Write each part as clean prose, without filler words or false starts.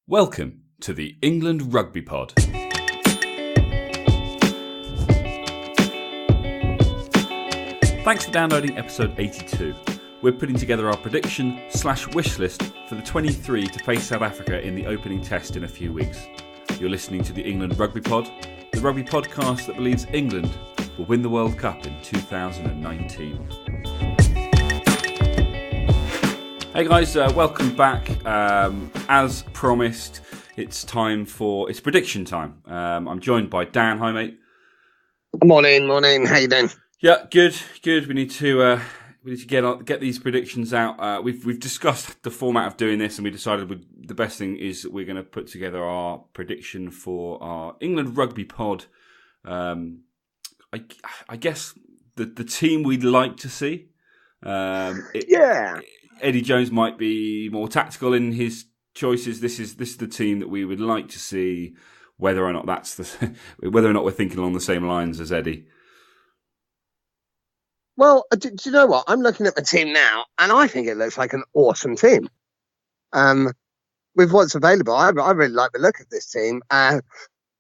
Welcome to the England Rugby Pod. Thanks for downloading episode 82. We're putting together our prediction/wish list for the 23 to face South Africa in the opening test in a few weeks. You're listening to the England Rugby Pod, the rugby podcast that believes England will win the World Cup in 2019. Hey guys, welcome back. As promised, it's prediction time. I'm joined by Dan. Hi, mate. Morning. How you doing? Yeah, good. We need to get these predictions out. We've discussed the format of doing this, and we decided the best thing is that we're going to put together our prediction for our England Rugby Pod. I guess the team we'd like to see. Eddie Jones might be more tactical in his choices. This is the team that we would like to see. Whether or not whether or not we're thinking along the same lines as Eddie. Well, do you know what? I'm looking at the team now, and I think it looks like an awesome team. With what's available, I really like the look of this team.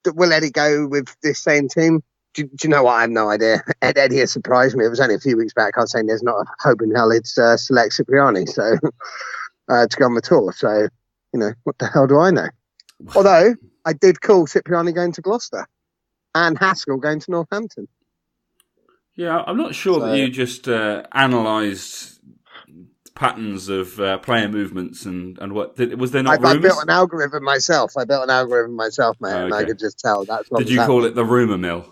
Will Eddie go with this same team? Do you know what? I have no idea. Eddie has surprised me. It was only a few weeks back. I was saying there's not a hope in hell it's select Cipriani to go on the tour. So, what the hell do I know? Although, I did call Cipriani going to Gloucester and Haskell going to Northampton. Yeah, I'm not sure that you just analysed patterns of player movements and what was there not rumours? I built an algorithm myself. mate, and I could just tell. That's what. Did you call it the rumour mill?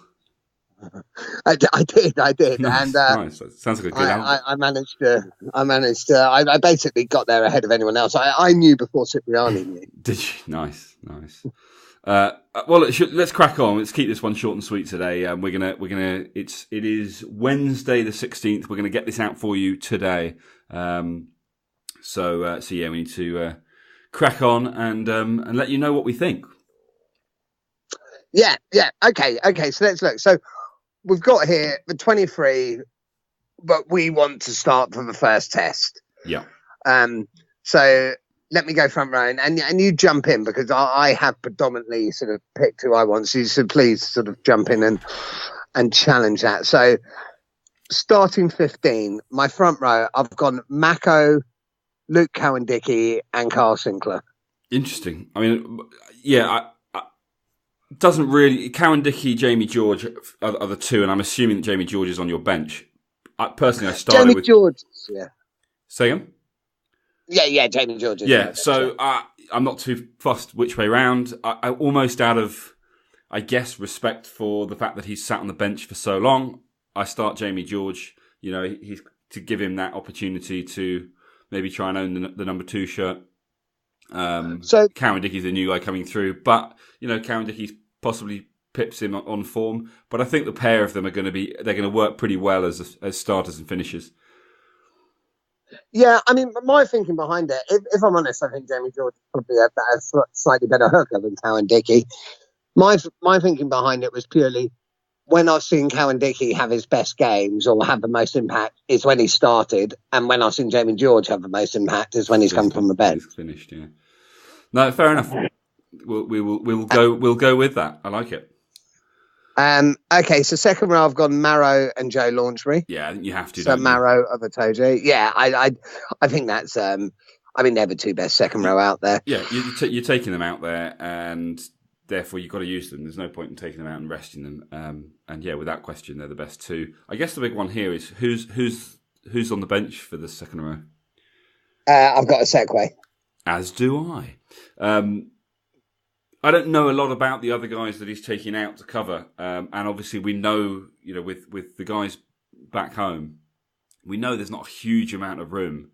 I did, nice, and nice. That sounds like a good album. I basically got there ahead of anyone else. I knew before Cipriani knew. Did you? Nice. Well, let's crack on. Let's keep this one short and sweet today. It is Wednesday the 16th. We're gonna get this out for you today. So we need to crack on and let you know what we think. Yeah. Okay. So let's look. So we've got here the 23, but we want to start from the first test. Yeah. So let me go front row and you jump in because I have predominantly sort of picked who I want. So please sort of jump in and challenge that. So starting 15, my front row, I've gone Mako, Luke Cowan-Dickie and Carl Sinclair. Interesting. I mean, yeah, doesn't really... Cowan-Dickie, Jamie George are the two, and I'm assuming that Jamie George is on your bench. Personally, I started Jamie with... George, yeah. Say again? Yeah, Jamie George. Yeah, so I'm not too fussed which way round. I almost out of, I guess, respect for the fact that he's sat on the bench for so long, I start Jamie George. He's to give him that opportunity to maybe try and own the number 2 shirt. So Cowan-Dickie's the new guy coming through, but Cowan-Dickie possibly pips him on form. But I think the pair of them they're going to work pretty well as starters and finishers. Yeah, I mean, my thinking behind it, if I'm honest, I think Jamie George is probably a slightly better hooker than Cowan-Dickie. My thinking behind it was purely when I've seen Cowan-Dickie have his best games or have the most impact is when he started, and when I've seen Jamie George have the most impact is when he's come from the bench. He's finished, yeah. No, fair enough. We'll go with that. I like it. Okay, so second row I've gone Marrow and Joe Launchbury. Yeah, I think you have to. So Marrow of Atoje. Yeah, I think that's. They're the two best second row out there. Yeah, you're taking them out there, and therefore you've got to use them. There's no point in taking them out and resting them. And yeah, without question, they're the best two. I guess the big one here is who's on the bench for the second row. I've got a Sekwe. As do I. I don't know a lot about the other guys that he's taking out to cover, and obviously we know, with the guys back home, we know there's not a huge amount of room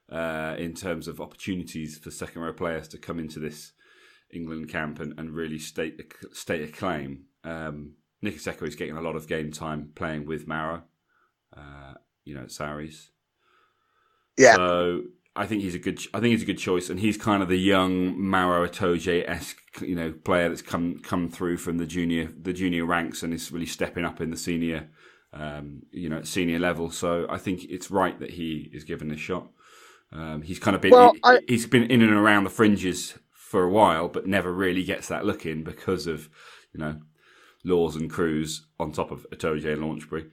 in terms of opportunities for second row players to come into this England camp and really state a claim. Nick Sekwe is getting a lot of game time playing with Marrow, at Saris. Yeah. So I think he's a good choice, and he's kind of the young Maro Itoje-esque, player that's come through from the junior ranks and is really stepping up in the senior, at senior level. So I think it's right that he is given a shot. He's kind of been he's been in and around the fringes for a while, but never really gets that look in because of, Laws and Cruz on top of Itoje and Launchbury.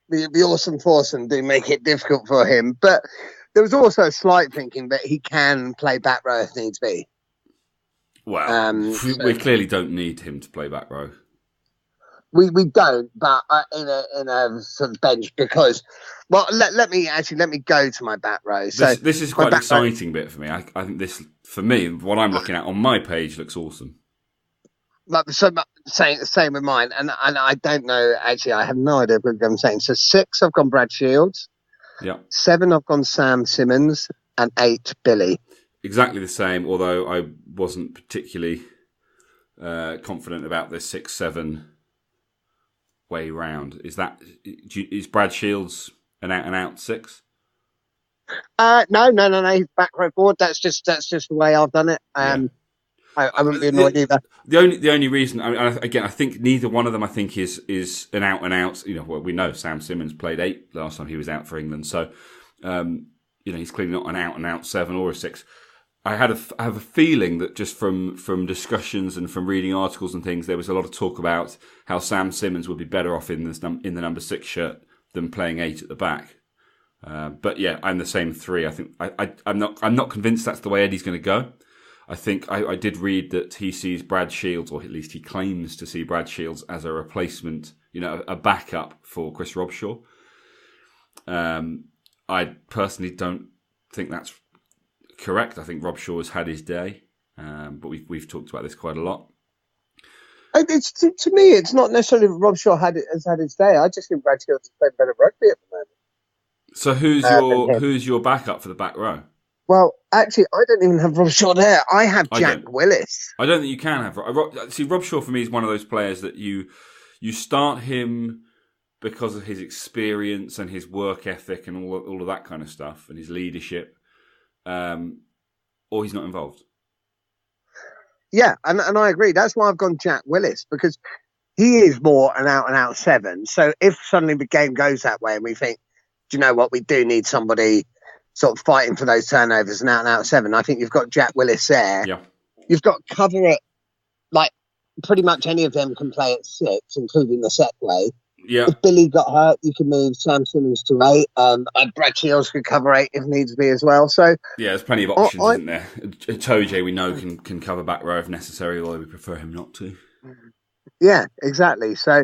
The awesome foursome do make it difficult for him, but there was also a slight thinking that he can play back row if needs be. Well, we clearly don't need him to play back row. We don't, but in a sort of bench because, well, let me go to my back row. So this is quite an exciting bit for me. I think this, for me, what I'm looking at on my page looks awesome. Same with mine, and I don't know. Actually, I have no idea what I'm saying. So 6, I've gone Brad Shields. Yeah. 7, I've gone Sam Simmons, and 8, Billy. Exactly the same. Although I wasn't particularly confident about this 6-7 way round. Is Brad Shields an out 6? No. He's back row forward. That's just the way I've done it. Yeah. I wouldn't be annoyed either. The only reason, I think neither one of them, I think, is an out and out. We know Sam Simmons played 8 last time he was out for England, so he's clearly not an out and out 7 or a 6. I have a feeling that just from discussions and from reading articles and things, there was a lot of talk about how Sam Simmons would be better off in the number 6 shirt than playing 8 at the back. But yeah, I'm the same 3. I think I'm not convinced that's the way Eddie's going to go. I think I did read that he sees Brad Shields, or at least he claims to see Brad Shields as a replacement, a backup for Chris Robshaw. I personally don't think that's correct. I think Robshaw has had his day, but we've talked about this quite a lot. To me, it's not necessarily Robshaw has had his day. I just think Brad Shields is playing better rugby at the moment. So who's your backup for the back row? Well, actually, I don't even have Robshaw there. I have Jack Willis. I don't think you can have. See, Robshaw for me is one of those players that you start him because of his experience and his work ethic and all of that kind of stuff and his leadership, or he's not involved. Yeah, and I agree. That's why I've gone Jack Willis, because he is more an out-and-out 7. So if suddenly the game goes that way and we think, do you know what, we do need somebody sort of fighting for those turnovers, an out-and-out 7, I think you've got Jack Willis there. Yeah. You've got cover at, like, pretty much any of them can play at 6, including the set play. Yeah. If Billy got hurt, you can move Sam Simmons to 8. And Brad Shields could cover 8 if needs be as well. So yeah, there's plenty of options, isn't there? Itoje, we know, can cover back row if necessary, although we prefer him not to. Yeah, exactly. So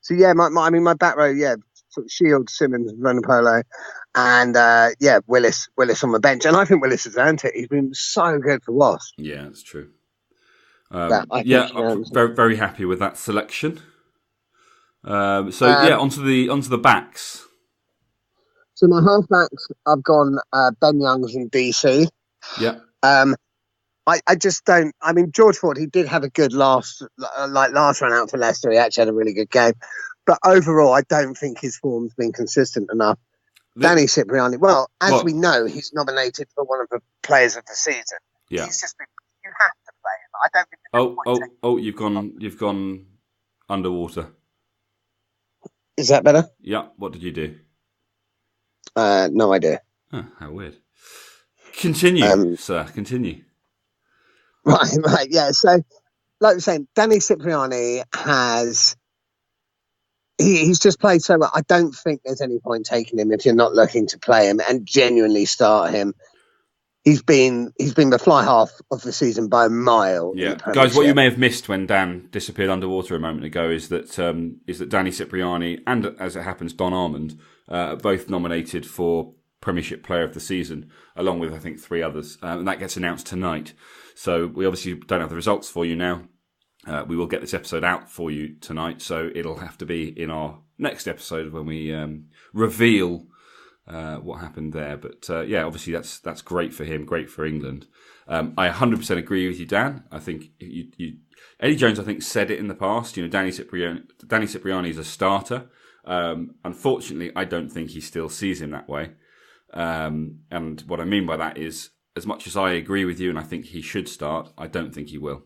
yeah, my back row, yeah, sort of Shields, Simmons, Vernopolo, and Willis on the bench. And I think Willis has earned it. He's been so good for Wasps. Yeah, that's true. I'm very, very happy with that selection. Onto the backs. So my halfbacks, I've gone Ben Youngs and DC. Yeah. I just don't. I mean, George Ford, he did have a good last run out for Leicester. He actually had a really good game, but overall, I don't think his form's been consistent enough. Danny Cipriani, we know, he's nominated for one of the players of the season. Yeah. He's just been. You have to play him. I don't think. You've gone underwater. Is that better? Yeah. What did you do? No idea. Oh, how weird. Continue, sir. Continue. Right. Yeah. So, like I was saying, Danny Cipriani he's just played so well. I don't think there's any point taking him if you're not looking to play him and genuinely start him. He's been the fly half of the season by a mile. Yeah, guys, what you may have missed when Dan disappeared underwater a moment ago is that Danny Cipriani and, as it happens, Don Armand both nominated for Premiership Player of the Season, along with I think 3 others, and that gets announced tonight. So we obviously don't have the results for you now. We will get this episode out for you tonight, so it'll have to be in our next episode when we reveal what happened there. But obviously that's great for him, great for England. I 100% agree with you, Dan. I think Eddie Jones, I think, said it in the past. Danny Cipriani is a starter. Unfortunately, I don't think he still sees him that way. And what I mean by that is, as much as I agree with you and I think he should start, I don't think he will.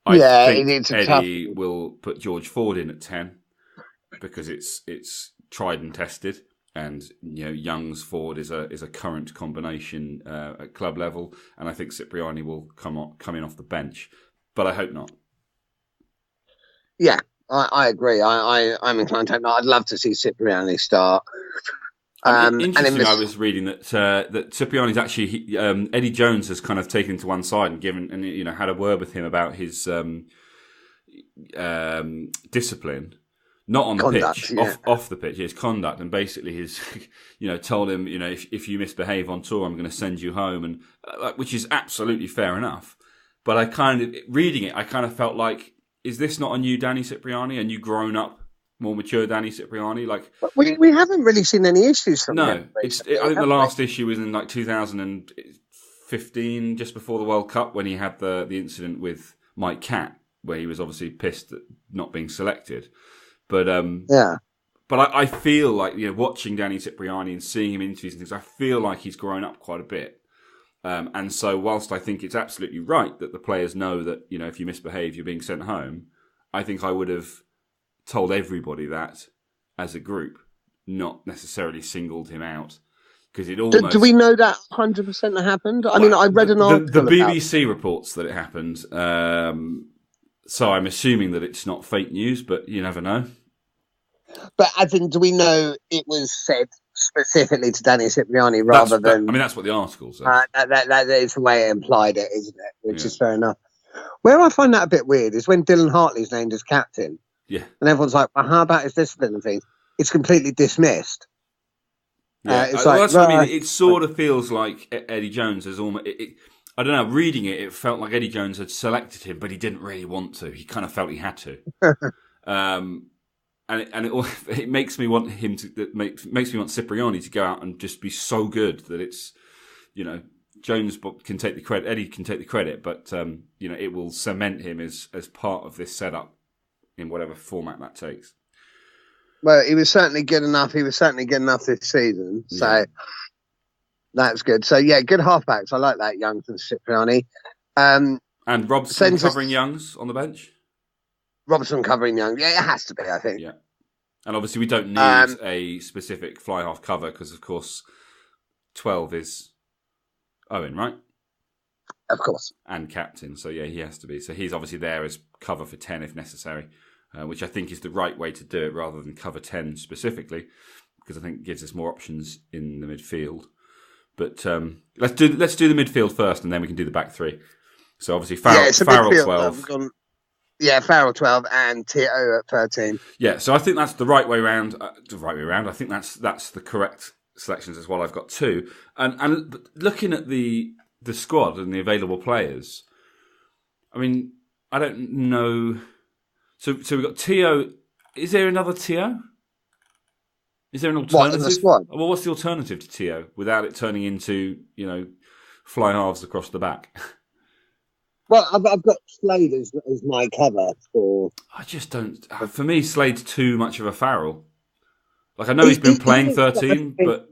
I think Eddie will put George Ford in at 10 because it's tried and tested. and Young's forward is a current combination at club level, and I think Cipriani will come in off the bench, but I hope not. Yeah, I agree. I'm inclined to hope not. I'd love to see Cipriani start. Interesting. I was reading that Cipriani's actually Eddie Jones has kind of taken him to one side and had a word with him about his discipline, not on the Conduct, pitch, off the pitch, his conduct, and basically his told him if you misbehave on tour, I'm going to send you home, and which is absolutely fair enough. But I kind of felt like, is this not a new Danny Cipriani, a new grown up, more mature Danny Cipriani? Like, but we haven't really seen any issues from him. I think the last issue was in like 2015, just before the World Cup, when he had the incident with Mike Catt, where he was obviously pissed at not being selected. But But I feel like watching Danny Cipriani and seeing him interviews and things, I feel like he's grown up quite a bit. And so, whilst I think it's absolutely right that the players know that if you misbehave, you're being sent home, I think I would have told everybody that as a group, not necessarily singled him out, because it almost. Do we know that 100% happened? I mean, I read an article. The BBC reports that it happened, so I'm assuming that it's not fake news, but you never know. But as in, do we know it was said specifically to Danny Cipriani rather than? I mean, that's what the article says. That is the way it implied it, isn't it? Which is fair enough. Where I find that a bit weird is when Dylan Hartley's named as captain. Yeah. And everyone's like, well, how about his discipline thing? It's completely dismissed. Yeah, that's what I mean. It sort of feels like Eddie Jones has almost. I don't know. Reading it, it felt like Eddie Jones had selected him, but he didn't really want to. He kind of felt he had to. And it makes me want him to. It makes me want Cipriani to go out and just be so good that it's, Jones can take the credit, Eddie can take the credit, but it will cement him as part of this setup in whatever format that takes. Well, he was certainly good enough. He was certainly good enough this season, so that's good. So good halfbacks. I like that, Youngs and Cipriani. And Robson covering Youngs on the bench. Robson covering Young. Yeah, it has to be, I think. Yeah. And obviously we don't need a specific fly-half cover because, of course, 12 is Owen, right? Of course. And captain. So, he has to be. So he's obviously there as cover for 10 if necessary, which I think is the right way to do it rather than cover 10 specifically, because I think it gives us more options in the midfield. But let's do the midfield first and then we can do the back three. So obviously Farrell 12. Farrell 12 and Tito at 13. Yeah, so I think that's the right way around. I think that's the correct selections as well. I've got two. And looking at the squad and the available players, I mean, I don't know. So we've got Tio. Is there another Tio? Is there an alternative? What, in the squad? Well, what's the alternative to Tio without it turning into, fly halves across the back? Well, I've got Slade as my cover for. I just don't. For me, Slade's too much of a Farrell. Like I know he's been playing 13, but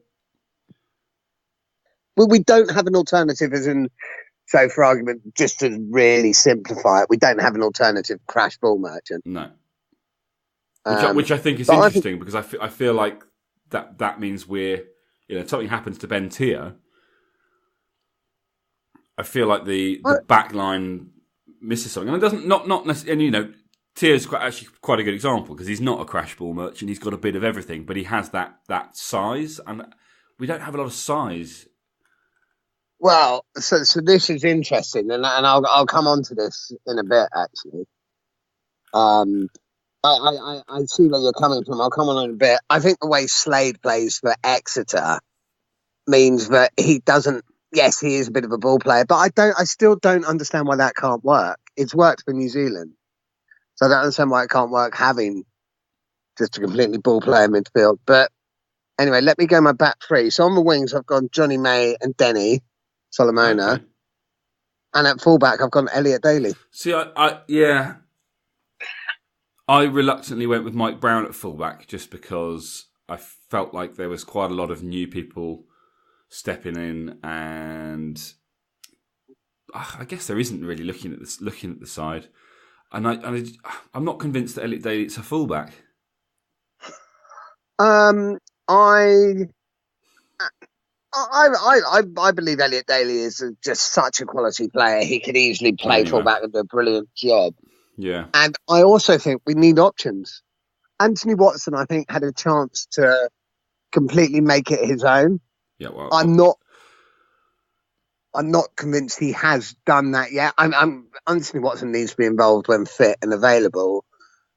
we don't have an alternative, as in. So, for argument, just to really simplify it, we don't have an alternative crash ball merchant. No. Which I think is interesting because I feel like that means we're if something happens to Ben Tio. I feel like the back line misses something, and it doesn't not necessarily. And Tio's actually quite a good example because he's not a crash ball merchant. He's got a bit of everything, but he has that size, and we don't have a lot of size. Well, so this is interesting, and I'll come on to this in a bit. Actually, I see where you're coming from. I'll come on in a bit. I think the way Slade plays for Exeter means that he doesn't. Yes, he is a bit of a ball player, but I still don't understand why that can't work. It's worked for New Zealand, so I don't understand why it can't work having just a completely ball player midfield. But anyway, let me go my back three. So on the wings, I've got Johnny May and Denny Solomona, and at fullback, I've got Elliot Daly. See, I reluctantly went with Mike Brown at fullback just because I felt like there was quite a lot of new people stepping in, and I guess there isn't really looking at the side, and I'm not convinced that Elliot Daly is a fullback. I I believe Elliot Daly is just such a quality player. He could easily play Anyway, fullback and do a brilliant job. yeah, And I also think we need options. Anthony Watson, I think, had a chance to completely make it his own. yeah. I'm not. I'm not convinced he has done that yet. Anthony Watson needs to be involved when fit and available,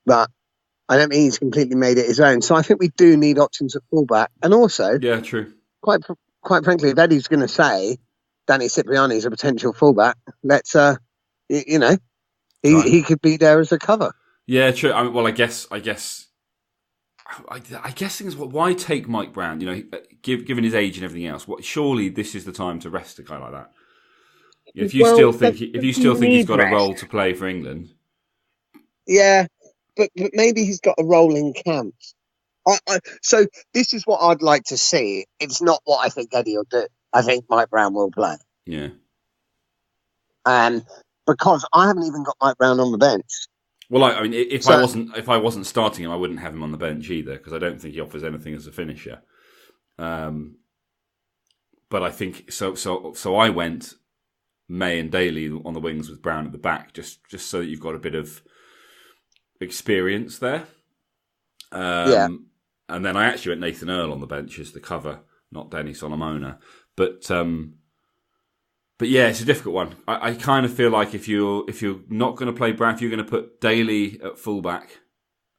but I don't think he's completely made it his own. So I think we do need options at fullback, and also, yeah, true. quite frankly, if Eddie's going to say Danny Cipriani is a potential fullback, let's you know, Right. he could be there as a cover. Yeah, true. Well, I guess things. Why take Mike Brown? You know, given his age and everything else, surely this is the time to rest a guy like that. If you still think he's got a role to play for England, yeah, but maybe he's got a role in camps. So this is what I'd like to see. It's not what I think Eddie will do. I think Mike Brown will play. yeah. Because I haven't even got Mike Brown on the bench. Well, I mean, if I wasn't starting him, I wouldn't have him on the bench either because I don't think he offers anything as a finisher. But I think so. I went May and Daly on the wings with Brown at the back, just so that you've got a bit of experience there. Yeah. And then I actually went Nathan Earl on the bench as the cover, not Denny Solomona. But yeah, it's a difficult one. I kind of feel like if you're not going to play Brown, if you're going to put Daly at fullback,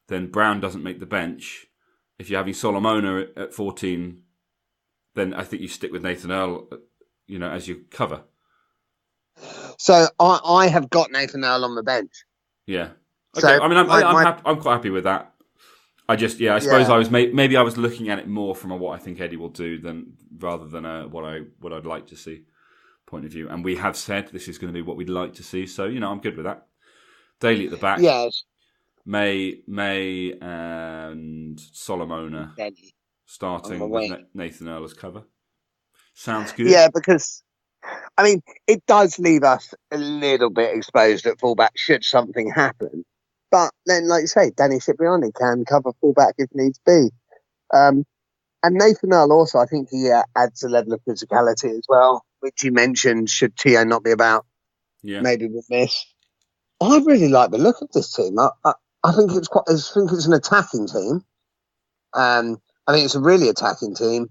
then Brown doesn't make the bench. If you're having Solomona at 14, then I think you stick with Nathan Earl, as your cover. So I have got Nathan Earl on the bench. Yeah. Okay. So I mean, I'm quite happy with that. I suppose I was maybe I was looking at it more from what I think Eddie will do rather than what I'd like to see point of view. And we have said this is going to be what we'd like to see. So I'm good with that. Daly at the back. Yes. May and Solomona starting with Nathan Earl as cover. Sounds good. Yeah, because I mean it does leave us a little bit exposed at fullback should something happen. But then, like you say, Danny Cipriani can cover fullback if needs be. And Nathan Earl also, I think he adds a level of physicality as well, which you mentioned. Should Tio not be about, maybe we'll miss. I really like the look of this team. I think it's an attacking team. I think it's a really attacking team.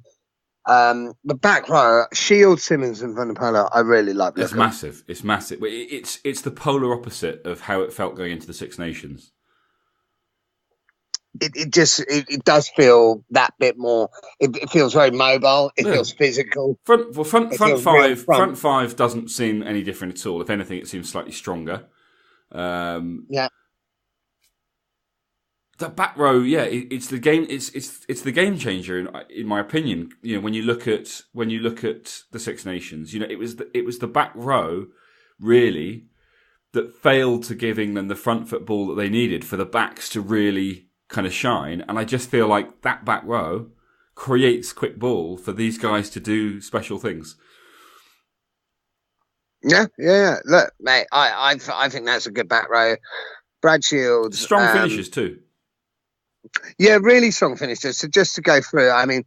The back row, Shield, Simmons, and Vunipola, I really like. It's massive. It's massive. It's the polar opposite of how it felt going into the Six Nations. It does feel that bit more. It feels very mobile. It feels physical. Front five doesn't seem any different at all. If anything, it seems slightly stronger. Yeah. The back row, it's the game. It's the game changer in my opinion. When you look at the Six Nations, it was the back row really that failed to give England the front foot ball that they needed for the backs to really kind of shine. And I just feel like that back row creates quick ball for these guys to do special things. Yeah. Look, mate, I think that's a good back row. Brad Shields, strong finishes too. Yeah, really strong finishes. So just to go through, I mean,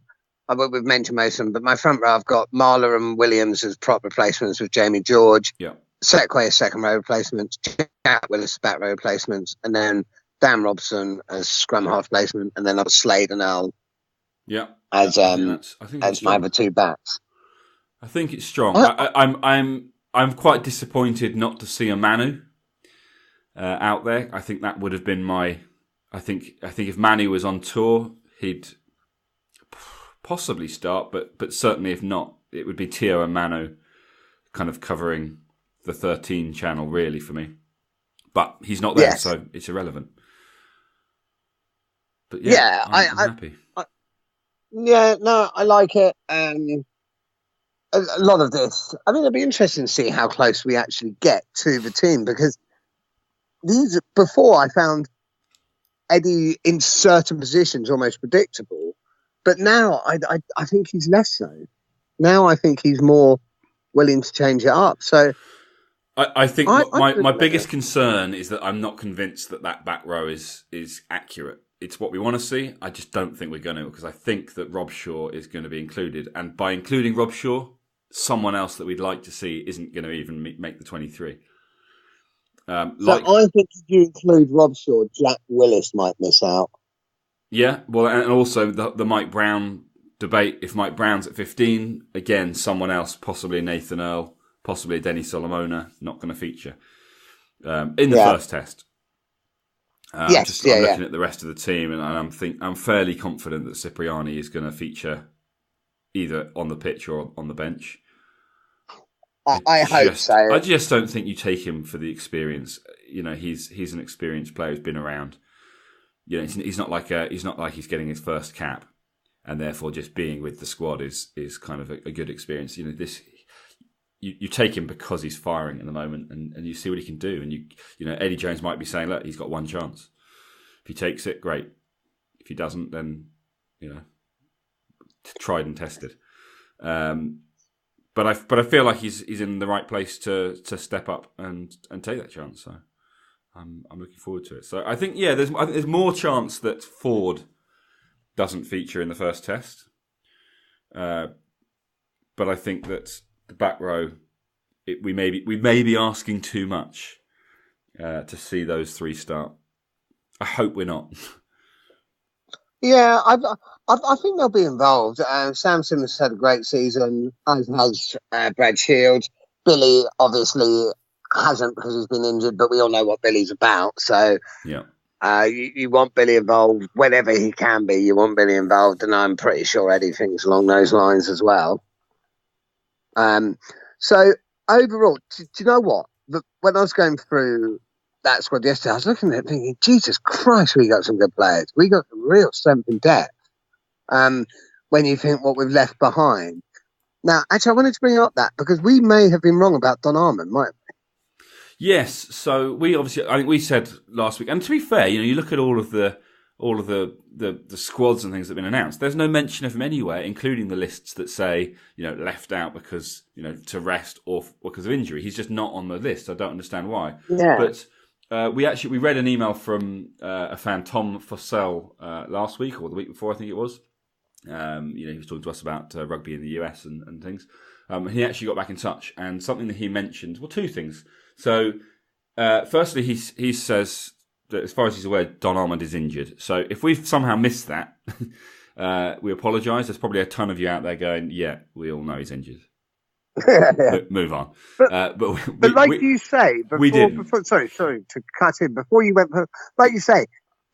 we've mentioned most of them, but my front row, I've got Marler and Williams as prop replacements with Jamie George. Yeah. Sekwe as second row replacements. Jack Willis back row replacements. And then Dan Robson as scrum half replacement. And then I've Slade and Earl. Yeah. As my other two backs. I think it's strong. I'm quite disappointed not to see a Manu out there. I think that would have been my. I think if Manu was on tour, he'd possibly start, but certainly if not, it would be Tio and Manu kind of covering the 13 channel really for me. But he's not there, so it's irrelevant. But I'm happy. I like it. A lot of this. I mean, it'd be interesting to see how close we actually get to the team because before I found Eddie in certain positions almost predictable, but now I think he's less so. Now I think he's more willing to change it up. So I think my biggest concern is that I'm not convinced that back row is accurate. it's what we want to see. I just don't think we're going to, because I think that Rob Shaw is going to be included. And by including Rob Shaw, someone else that we'd like to see isn't going to even make the 23. I think if you include Rob Shaw, Jack Willis might miss out. Yeah, well, and also the Mike Brown debate. If Mike Brown's at 15, again, someone else, possibly Nathan Earl, possibly Denny Solomona, not going to feature in the first test. I'm looking at the rest of the team, and I'm fairly confident that Cipriani is going to feature either on the pitch or on the bench. I hope so. I just don't think you take him for the experience. He's an experienced player who's been around. He's not like he's getting his first cap, and therefore just being with the squad is kind of a good experience. You take him because he's firing at the moment, and you see what he can do. And Eddie Jones might be saying, look, he's got one chance. If he takes it, great. If he doesn't, then tried and tested. But I feel like he's in the right place to step up and take that chance. So I'm looking forward to it. So I think there's more chance that Ford doesn't feature in the first test. But I think that the back row, we may be asking too much to see those three start. I hope we're not. Yeah, I think they'll be involved. Sam Simmons had a great season, as has Brad Shields. Billy obviously hasn't because he's been injured, but we all know what Billy's about. So yeah, you want Billy involved whenever he can be. You want Billy involved, and I'm pretty sure Eddie thinks along those lines as well. So overall, do you know what? When I was going through that squad yesterday, I was looking at it thinking, Jesus Christ, we got some good players. We got some real strength and depth. When you think what we've left behind. Now, actually, I wanted to bring up that because we may have been wrong about Don Armand, might we? Yes. So I think we said last week, and to be fair, you look at all of the squads and things that have been announced. There's no mention of him anywhere, including the lists that say left out because to rest or because of injury. He's just not on the list. I don't understand why. Yeah. But we read an email from a fan, Tom Fossell, last week or the week before, I think it was. He was talking to us about rugby in the US and things. He actually got back in touch, and something that he mentioned, well, two things. So, firstly, he says that as far as he's aware, Don Armand is injured. So, if we've somehow missed that, we apologise. There's probably a ton of you out there going, yeah, we all know he's injured. Move on. But like you say, sorry to cut in, before you went, like you say,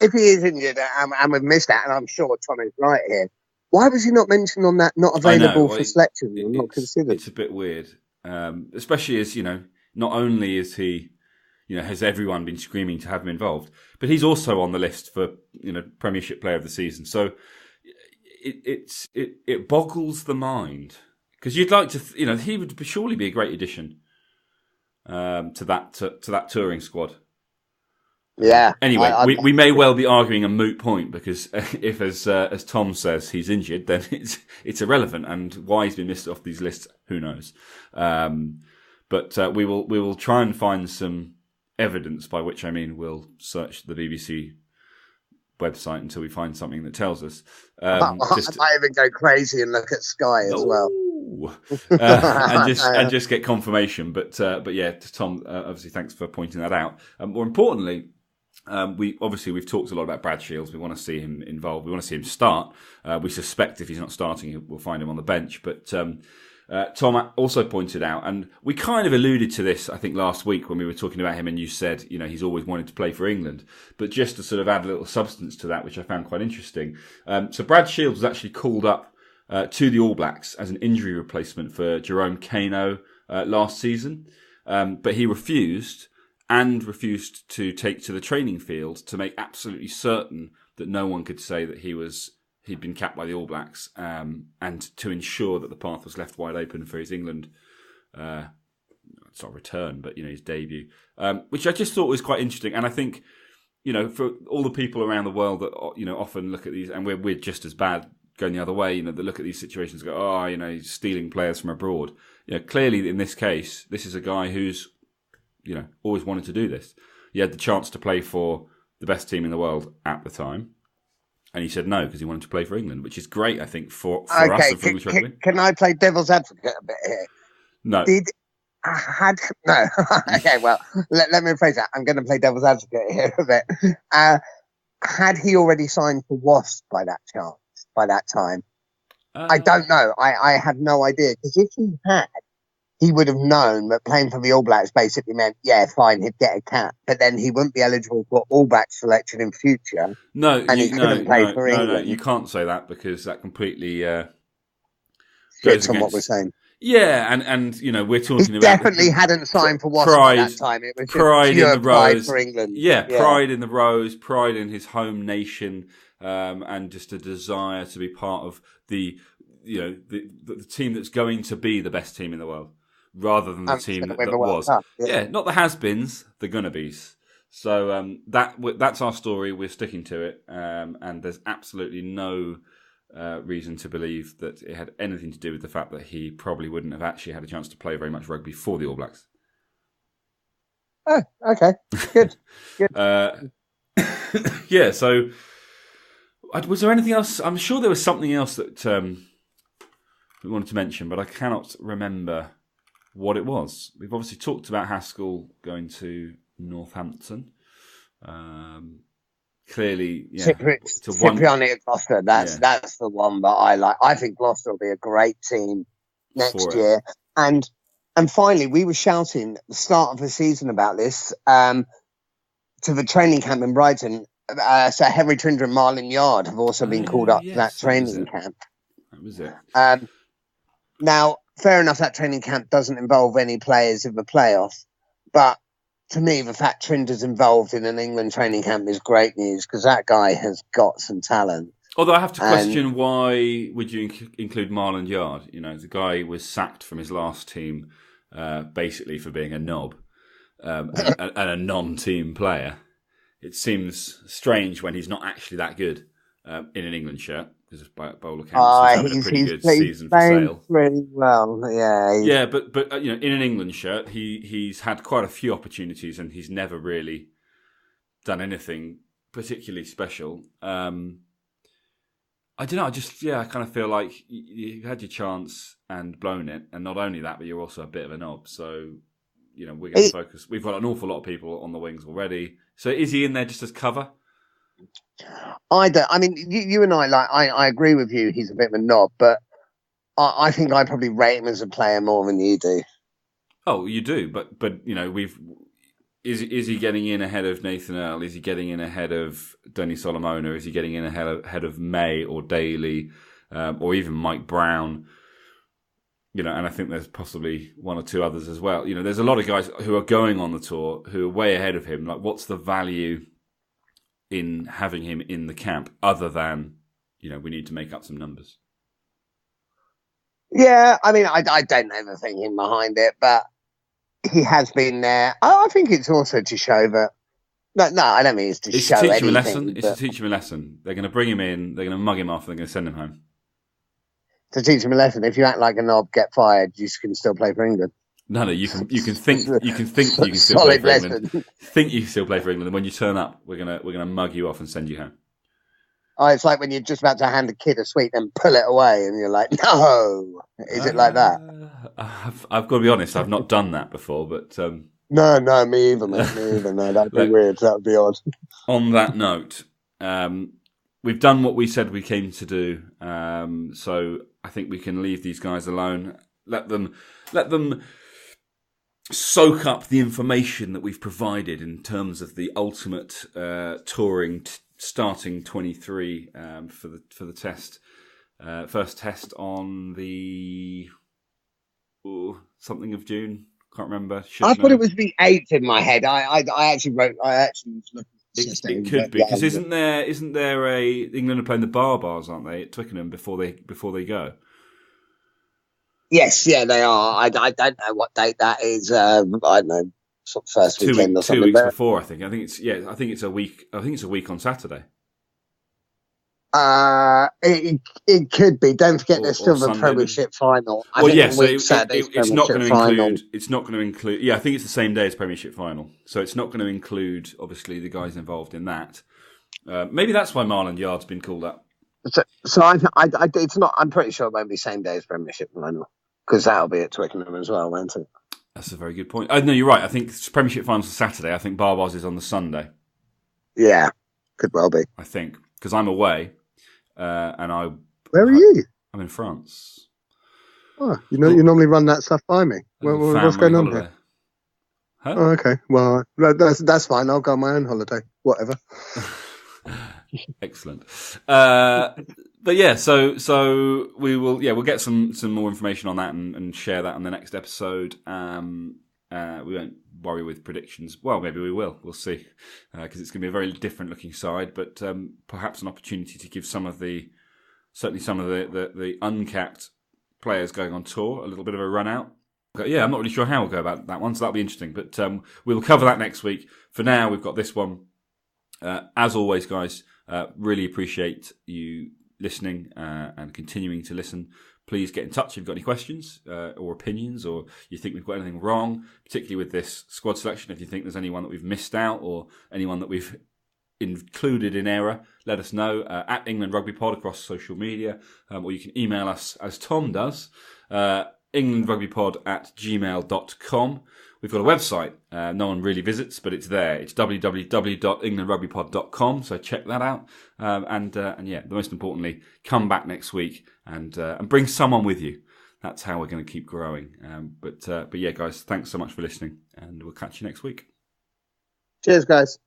if he is injured and we've missed that, and I'm sure Tom is right here, why was he not mentioned on that not available for selection or not considered? It's a bit weird, especially as, not only is he, has everyone been screaming to have him involved, but he's also on the list for, Premiership Player of the Season. So it boggles the mind. Because you'd like to, he would surely be a great addition to that touring squad. Yeah. Anyway, we may well be arguing a moot point because if, as Tom says, he's injured, then it's irrelevant, and why he's been missed off these lists, who knows? But we will try and find some evidence, by which I mean we'll search the BBC website until we find something that tells us. I might even go crazy and look at Sky as well. and just get confirmation. But yeah, to Tom, obviously, thanks for pointing that out. More importantly, we've talked a lot about Brad Shields. We want to see him involved. We want to see him start. We suspect if he's not starting, we'll find him on the bench. But Tom also pointed out, and we kind of alluded to this, I think, last week when we were talking about him, and you said, he's always wanted to play for England. But just to sort of add a little substance to that, which I found quite interesting. So Brad Shields was actually called up to the All Blacks as an injury replacement for Jerome Kano last season. But he refused to take to the training field to make absolutely certain that no one could say that he'd been capped by the All Blacks, and to ensure that the path was left wide open for his England, it's not return, but his debut, which I just thought was quite interesting. And I think, for all the people around the world that often look at these, and we're just as bad going the other way, that look at these situations and go, he's stealing players from abroad. Clearly in this case, this is a guy who's always wanted to do this. He had the chance to play for the best team in the world at the time. And he said no because he wanted to play for England, which is great, I think, for us and for English rugby. Can I play devil's advocate a bit here? No. No. Okay, well, let me rephrase that. I'm going to play devil's advocate here a bit. Had he already signed for Wasps by that time? I don't know. I have no idea. Because if he had, he would have known that playing for the All Blacks basically meant, yeah, fine, he'd get a cap, but then he wouldn't be eligible for All Black selection in future. No, he couldn't play for England. No, you can't say that because that completely goes against what we're saying. Yeah, and we're talking about definitely hadn't signed for Wasps at that time. It was pride in the Rose for England. Yeah, pride in the Rose, pride in his home nation, and just a desire to be part of the team that's going to be the best team in the world, rather than the team that was. Not the has-beens, the gonna-bees. So that's our story. We're sticking to it, and there's absolutely no reason to believe that it had anything to do with the fact that he probably wouldn't have actually had a chance to play very much rugby for the All Blacks. Oh, okay, good. Yeah. So, was there anything else? I'm sure there was something else that we wanted to mention, but I cannot remember what it was. We've obviously talked about Haskell going to Northampton. Clearly, Cipriani at Gloucester. That's the one that I like. I think Gloucester will be a great team next year. And finally, we were shouting at the start of the season about this to the training camp in Brighton. So Henry Trinder and Marlon Yard have also been called up to that training camp. That was it. Now, fair enough, that training camp doesn't involve any players in the playoffs, but to me, the fact Trinder's involved in an England training camp is great news because that guy has got some talent. Although I have to question why would you include Marlon Yard? The guy was sacked from his last team basically for being a knob and a non-team player. It seems strange when he's not actually that good in an England shirt. Because by all accounts, he's having a pretty good season for Sale. Really well, yeah. Yeah, but in an England shirt, he's had quite a few opportunities and he's never really done anything particularly special. I don't know. I kind of feel like you had your chance and blown it, and not only that, but you're also a bit of a knob. So we're going to focus. We've got an awful lot of people on the wings already. So is he in there just as cover? I don't. I mean, you and I agree with you. He's a bit of a knob, but I think I probably rate him as a player more than you do. Oh, you do, but is he getting in ahead of Nathan Earl? Is he getting in ahead of Donny Solomona? Is he getting in ahead of May or Daly, or even Mike Brown? And I think there's possibly one or two others as well. There's a lot of guys who are going on the tour who are way ahead of him. Like, what's the value in having him in the camp other than, we need to make up some numbers? Yeah, I mean, I don't know the thinking behind it, but he has been there. I think it's also to show that. No, I don't mean it's to show anything. It's to teach him a lesson. They're going to bring him in, they're going to mug him off, and they're going to send him home. To teach him a lesson. If you act like a knob, get fired, you can still play for England. No, you can think you can still play for England. Think you can still play for England, and when you turn up, we're gonna mug you off and send you home. Oh, it's like when you're just about to hand a kid a sweet and pull it away, and you're like, "No!" Is it like that? I've got to be honest. I've not done that before, but no, me either, mate. Me either. No, that'd be weird. That'd be odd. On that note, we've done what we said we came to do. So I think we can leave these guys alone. Let them soak up the information that we've provided in terms of the ultimate touring starting 23 for the test. First test on the something of June. Can't remember. I thought it was the 8th in my head. I actually wrote. I actually was looking. It could be because isn't there a England are playing the Barbars, aren't they, at Twickenham before they go? Yes, yeah, they are. I don't know what date that is. I don't know, first weekend or something. 2 weeks before, I think. I think it's a week. I think it's a week on Saturday. It could be. Don't forget, there's still the Premiership final. It's not going to include. It's not going to include. Yeah, I think it's the same day as Premiership final, so it's not going to include obviously the guys involved in that. Maybe that's why Marland Yard's been called up. So it's not. I'm pretty sure it won't be same day as Premiership final because that'll be at Twickenham as well, won't it? That's a very good point. No, you're right. I think Premiership finals are Saturday. I think Barbars is on the Sunday. Yeah, could well be. I think because I'm away, and I. Where are you? I'm in France. Oh, you normally run that stuff by me. What's going on here? Huh? Oh, okay. Well, that's fine. I'll go on my own holiday. Whatever. Excellent. But yeah, so we'll get some more information on that and share that on the next episode. We won't worry with predictions. Well, maybe we will. We'll see, because it's going to be a very different looking side, but perhaps an opportunity to give some of the uncapped players going on tour a little bit of a run out. But yeah, I'm not really sure how we'll go about that one, so that'll be interesting. But we'll cover that next week. For now, we've got this one. As always, guys, really appreciate you listening and continuing to listen. Please get in touch if you've got any questions or opinions, or you think we've got anything wrong, particularly with this squad selection. If you think there's anyone that we've missed out or anyone that we've included in error, let us know at England Rugby Pod across social media, or you can email us as Tom does, englandrugbypod@gmail.com. We've got a website no one really visits, but it's there. It's www.englandrugbypod.com, so check that out. And yeah, most importantly, come back next week and bring someone with you. That's how we're going to keep growing. But yeah, guys, thanks so much for listening, and we'll catch you next week. Cheers, guys.